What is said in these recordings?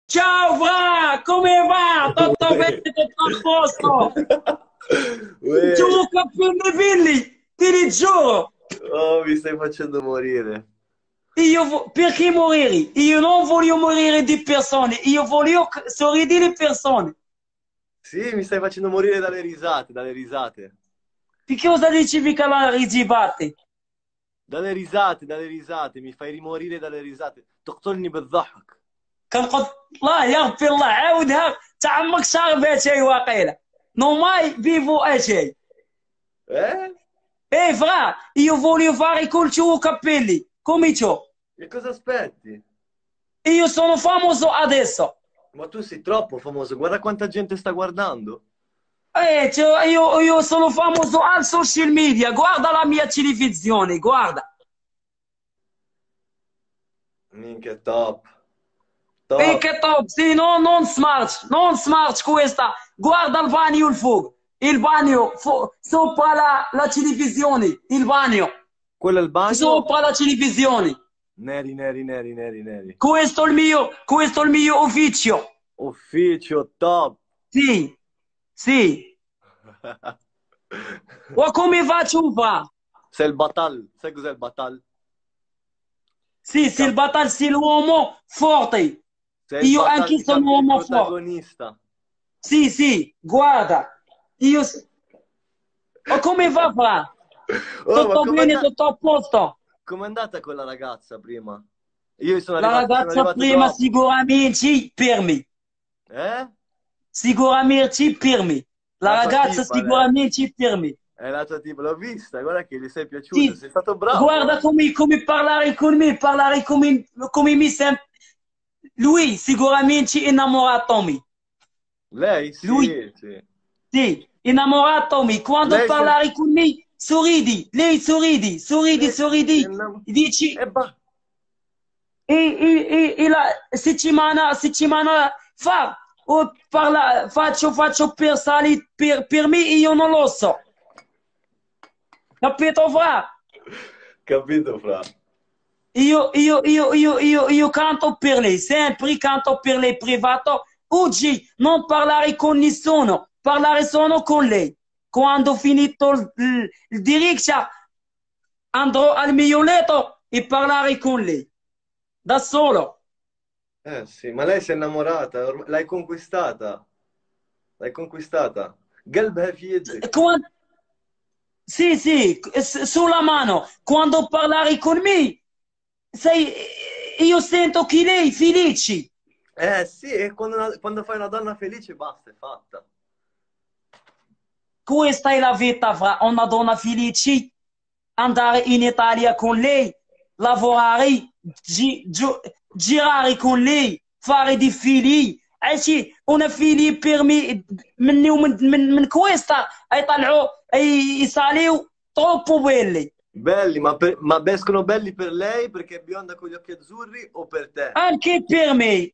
Ciao Fra, come va? Tutto bene, tutto a posto? Uè, Tu capelli villi, ti li giuro. oh, mi stai facendo morire. Perché morire? Io non voglio morire di persone, io voglio sorridere di persone. Sì, mi stai facendo morire dalle risate, dalle risate. Perché cosa dicevi che la rigivate? Dalle risate, dalle risate, mi fai rimorire dalle risate. تقتلني بالضحك. كنقول الله يغفر الله عاودها تعمق شاربها شيء واقيلا. Non mai vivo a شيء. Eh? Fra, io voglio fare col tuo capelli, come ciò. Che cosa aspetti? Io sono famoso adesso. Ma tu sei troppo famoso, guarda quanta gente sta guardando. Io sono famoso al social media, guarda la mia televisione, guarda. Minchia, top. E Top. che top, sì, no, non smart questa. Guarda il bagno il fuoco, il bagno sopra la televisione, il bagno, Quello è il bagno? sopra la televisione. Neri, neri, neri, neri, neri. Questo è il mio ufficio. Ufficio, top. Sì, sì. O come faccio fa? Sei il batal. Sai cos'è il batal? Sì, sì, il battaglia, sì, l'uomo forte. Sei il Io batal, anche sono il uomo forte. protagonista. Sì, sì, guarda, io... O come va, Fra? Oh, ma Tutto bene, tutto a posto? com'è andata quella ragazza prima? Io La sono ragazza arrivato prima dopo. sicuramente per me. Eh? Sicuramente per me. La La tua ragazza tipa, lei. sicuramente per me. È la tua tipa, l'ho vista, guarda che gli sei piaciuto, Sì, sei stato bravo, guarda eh? come parlare con me, parlare come mi sembra. Lui sicuramente innamorato di me. Lei? Lui Sì, sì. sì, innamoratomi, quando Lei se... parlare con me, sorridi, lei sorridi, sorridi, Lei se sorridi, innam- dici, E bah. e la settimana fa, faccio per salire per me, io non lo so, capito fra? Capito, fra? Io canto per lei, sempre canto per lei privato. Oggi non parlare con nessuno, parlare solo con lei. Quando ho finito il diriccia, andrò al mio letto e parlare con lei, da solo. Eh sì, ma lei si è innamorata, l'hai conquistata. L'hai conquistata. قلبها في يدك. Quan- sì, sì, sulla mano. Quando parlare con me, sai, io sento che lei è felice. Eh sì, e quando fai una donna felice basta, è fatta. Questa è la vita, fra una donna felice, andare in Italia con lei, lavorare, girare con lei, fare dei figli. عرفتي una figli per me مني ومن questa يطلعوا يصاليو troppo belli. Belli, ma escono belli per lei perché è bionda con gli occhi azzurri o per te? Anche per me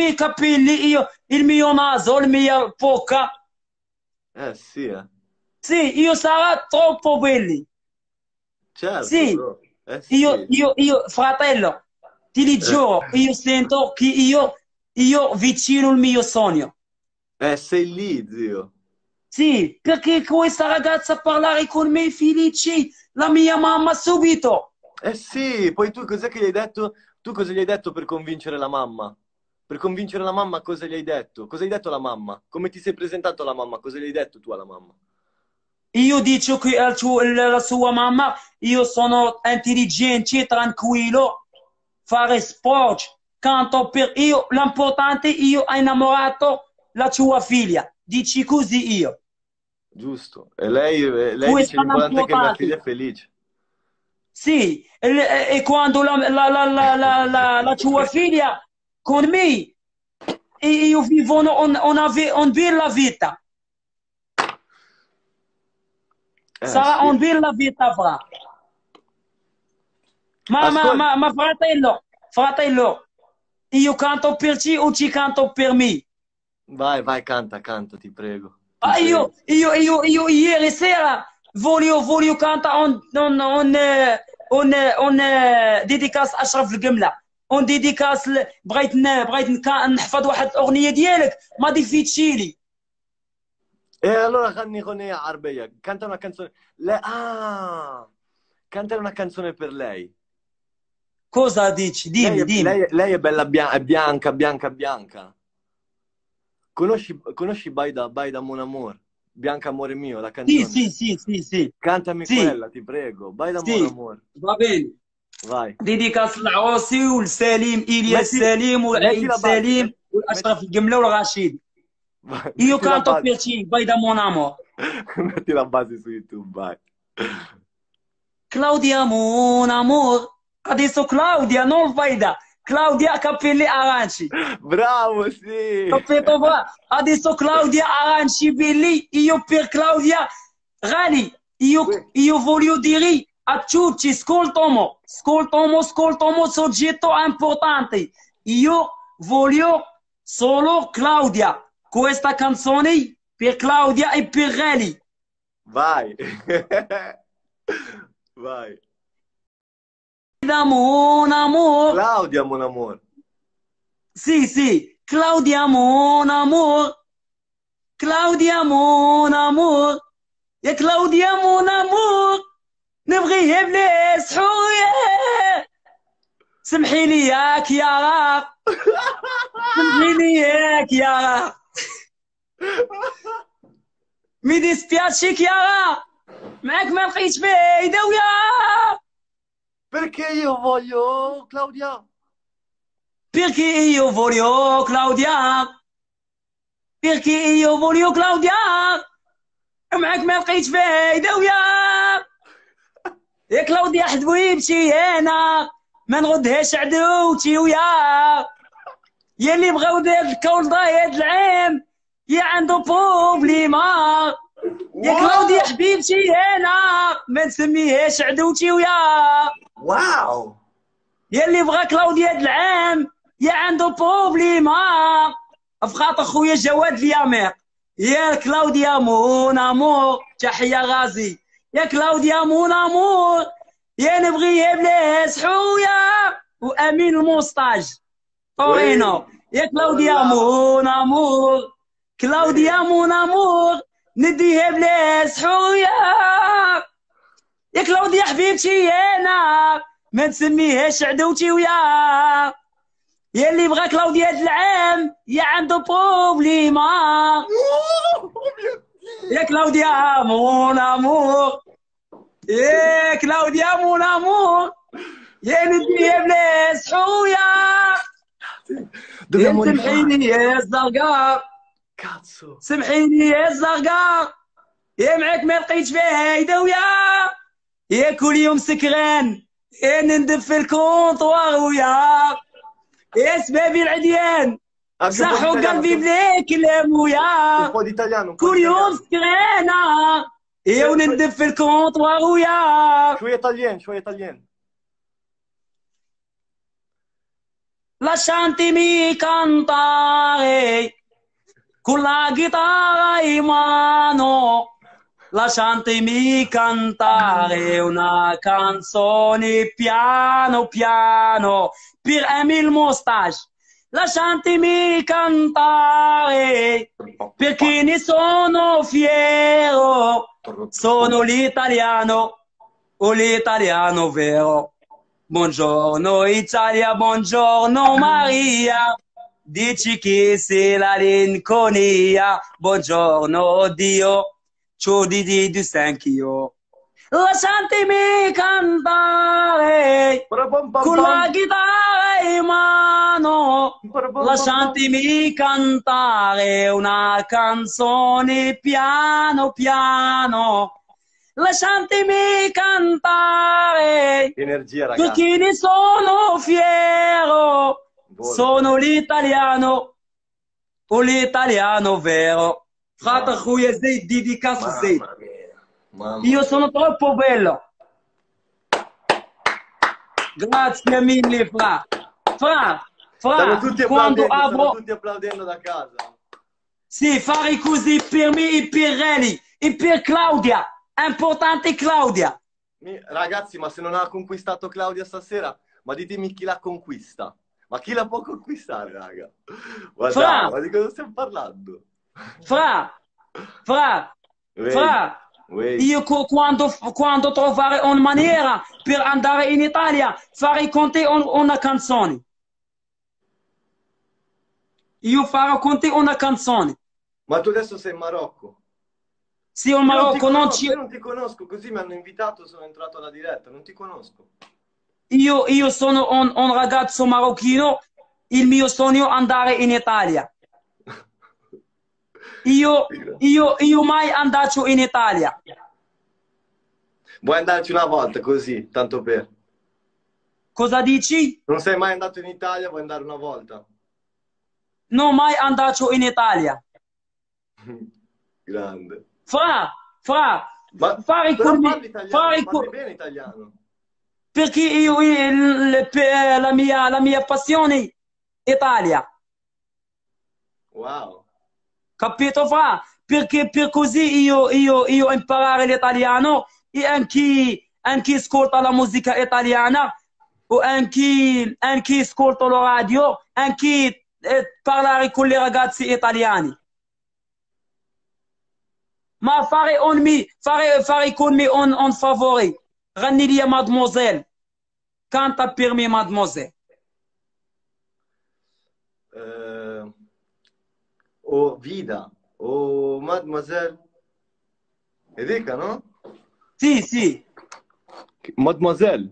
i capelli, io, il mio naso, la mia bocca, Eh sì, eh. sì, io sarà troppo belli. Certo, Sì, bro. Eh sì. fratello, ti giuro, io sento che io vicino il mio sogno. Sei lì, zio. Sì, perché questa ragazza parlare con me felice, la mia mamma subito. Eh sì, poi tu cos'è che gli hai detto? Tu cosa gli hai detto per convincere la mamma? Per convincere la mamma cosa gli hai detto? Cosa hai detto alla mamma? Come ti sei presentato alla mamma? Cosa gli hai detto tu alla mamma? Io dico che la sua mamma, io sono intelligente, tranquillo, fare sport, canto per io, l'importante io ho innamorato la tua figlia. Dici così io. Giusto. E lei dice Questo è l'importante è che mia figlia l'importante. è felice. Sì, e quando la tua figlia con me, io vivo una bella vita. Sarà Sì. una bella vita, fra. Ascolta, Ma fratello, io canto per te o ci canto per me? vai, vai, canta, canta, ti prego, ti Ah, prego. ieri sera voglio cantare un dédicace Ashraf القملة. اون ديديكاس بغيت نحفظ واحد الاغنيه ديالك ما ديفيتشيلي. E allora canni con Arbeia, canta una canzone. Canta una canzone per lei. كوزا ديتش ديمي ديمي. Lei è bella è bianca, bianca, bianca. Conosci Baida Mon Amor? Bianca amore mio, la canzone. Sì. Cantami Sì. quella, ti prego. Baida Mon سي Amor. va bene. Vai. ديديكاس العوصي والسليم الياس Metti- سليم metti والعيد la base, سليم metti- والاشرف القمله والرشيد. Vai, Io metti la canto base. per te, Baida Mon Amor. Metti la base su YouTube, vai. Claudia Mon Amor. Adesso Claudia, non Baida. Claudia Capelli Aranci. Bravo, sì. Capito va? Adesso Claudia Aranci Belli. Io per Claudia Rali. Io voglio dire a tutti, ascoltamo soggetto importante. Io voglio solo Claudia. Questa canzone per Claudia e per Rally. Vai. Vai. Mon Amor. Claudia, mon amor. Sì. Claudia Mon Amor. Claudia Mon Amor. يا كلاوديا مون امور نبغيه بلا سحوية. سمحي لي ياك يا راق. سمحي لي ياك يا راق. مي ديسبياتشيك يا راق. معاك ما لقيتش فايدة ويا. Perché io voglio Claudia. Perché io voglio Claudia. Perché io voglio Claudia. معاك ما لقيتش فايدة ويا. يا كلاوديا حدويبتي انا ما نغدهاش عدوتي ويا. يا اللي بغاو داك الكون ضايد العام يا عنده بروبليما. يا كلاوديا حبيبتي انا ما نسميهاش عدوتي ويا. واو. يا اللي بغا كلاوديا العام يا عنده بروبليما. افخاط خويا جواد الياميق. يا كلاوديا مون امور تحية غازي. يا كلاوديا مون امور يا نبغيها بلا سحوية وامين الموستاج طورينو. يا كلاوديا مون امور. كلاوديا مون امور نديها بلا سحوية. يا كلاوديا حبيبتي انا ما نسميهاش عدوتي ويا. يا اللي بغا كلاوديا هاد العام يا عنده بروبليما. يا كلاوديا مون امور. يا كلاوديا مون امور يا نديها بلا سحوية. يا سمحيلي يا الزرقاء. Cazzo. سمحيلي يا الزرقاء. يا معاك ما لقيتش فايدة ويا. يا كل يوم سكران يا ندف في الكونطوار ويا. يا سبابي العديان صحوا قلبي بلا كلام Un ويا. po' di italiano. كل يوم سكرانة يا وندف في الكونطوار ويا. شوية italien. Lasciatemi cantare con la chitarra in mano. Lasciatemi cantare una canzone piano piano per Emil Mostage. Lasciatemi cantare perché ne sono fiero. Sono l'italiano o l'italiano vero. Buongiorno Italia, buongiorno Maria. Dici che sei la linconia. Buongiorno Dio. Ciò di anch'io. Lasciatemi cantare con la chitarra in mano. Lasciatemi cantare una canzone piano piano. Lasciatemi cantare Energia, ragazzi. perché ne sono fiero. Sono l'italiano o l'italiano vero. Frate خويا زيد ديديكاس زيد. Io sono troppo bello. Grazie mille fra. Stanno tutti Quando applaudendo, stanno avrò tutti applaudendo da casa. sì, fare così per me e per Rally e per Claudia. Importante Claudia. Ragazzi, ma se non ha conquistato Claudia stasera, ma ditemi chi la conquista. Ma chi la può conquistare, raga? Fra, Ma di cosa stiamo parlando? fra, fra, Wait, fra. wait. Io quando trovare una maniera per andare in Italia, farei con te una canzone. Io farò con te una canzone. Ma tu adesso sei in Marocco. Se il Marocco non ci... Io non ti conosco, così mi hanno invitato, sono entrato alla diretta, non ti conosco. Io sono un ragazzo marocchino, il mio sogno è andare in Italia. Io mai andato in Italia. Vuoi andarci una volta così, tanto per. Cosa dici? Non sei mai andato in Italia, vuoi andare una volta? Non mai andato in Italia. Grande. Fra, Ma fare però con me, parli italiano, parli bene italiano. perché la mia passione è Italia. Wow. Capito, fra? Perché per così io imparare l'italiano e anche ascolta la musica italiana o anche ascolto la radio, anche parlare con i ragazzi italiani. Ma fare con me un favore. Ranni li mademoiselle. Canta per me, mademoiselle. Oh, Vida. Oh, mademoiselle. Enrica, no? Sì, sì. Mademoiselle.